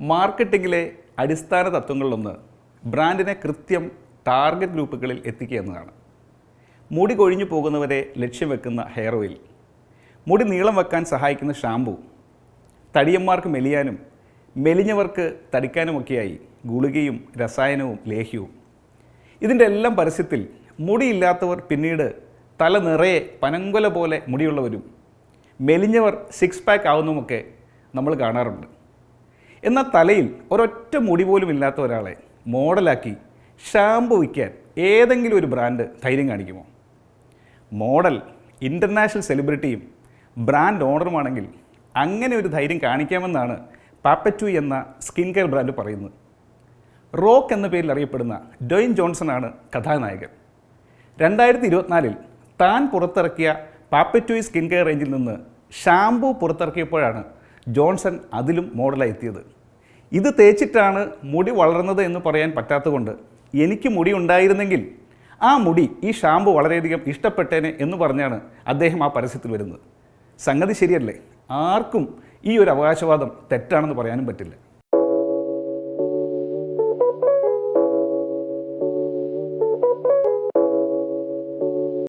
മാർക്കറ്റിങ്ങിലെ അടിസ്ഥാന തത്വങ്ങളിലൊന്ന് ബ്രാൻഡിനെ കൃത്യം ടാർഗറ്റ് ഗ്രൂപ്പുകളിൽ എത്തിക്കുക എന്നതാണ്. മുടി കൊഴിഞ്ഞു പോകുന്നവരെ ലക്ഷ്യം വെക്കുന്ന ഹെയർ ഓയിൽ, മുടി നീളം വെക്കാൻ സഹായിക്കുന്ന ഷാമ്പു, തടിയന്മാർക്ക് മെലിയാനും മെലിഞ്ഞവർക്ക് തടിക്കാനുമൊക്കെയായി ഗുളികയും രസായനവും ലേഹ്യവും. ഇതിൻ്റെ എല്ലാം പരസ്യത്തിൽ മുടിയില്ലാത്തവർ പിന്നീട് തല നിറയെ പനങ്കൊല പോലെ മുടിയുള്ളവരും മെലിഞ്ഞവർ സിക്സ് പാക്ക് ആവുന്നതുമൊക്കെ നമ്മൾ കാണാറുണ്ട്. എന്നാൽ തലയിൽ ഒരൊറ്റ മുടി പോലും ഇല്ലാത്ത ഒരാളെ മോഡലാക്കി ഷാമ്പു വിൽക്കാൻ ഏതെങ്കിലും ഒരു ബ്രാൻഡ് ധൈര്യം കാണിക്കുമോ? മോഡൽ ഇൻ്റർനാഷണൽ സെലിബ്രിറ്റിയും ബ്രാൻഡ് ഓണറുമാണെങ്കിൽ അങ്ങനെ ഒരു ധൈര്യം കാണിക്കാമെന്നാണ് പാപ്പറ്റൂയി എന്ന സ്കിൻ കെയർ ബ്രാൻഡ് പറയുന്നത്. റോക്ക് എന്ന പേരിൽ അറിയപ്പെടുന്ന ഡ്വെയ്ൻ ജോൺസണാണ് കഥാനായകൻ. 2024 താൻ പുറത്തിറക്കിയ പാപ്പറ്റൂയി സ്കിൻ കെയർ റേഞ്ചിൽ നിന്ന് ഷാമ്പു പുറത്തിറക്കിയപ്പോഴാണ് ജോൺസൺ അതിലും മോഡലായി എത്തിയത്. ഇത് തേച്ചിട്ടാണ് മുടി വളർന്നത് എന്ന് പറയാൻ പറ്റാത്തതുകൊണ്ട് എനിക്ക് മുടി ഉണ്ടായിരുന്നെങ്കിൽ ആ മുടി ഈ ഷാമ്പു വളരെയധികം ഇഷ്ടപ്പെട്ടേനെ എന്ന് പറഞ്ഞാണ് അദ്ദേഹം ആ പരസ്യത്തിൽ വരുന്നത്. സംഗതി ശരിയല്ലേ? ആർക്കും ഈ ഒരു അവകാശവാദം തെറ്റാണെന്ന് പറയാനും പറ്റില്ല.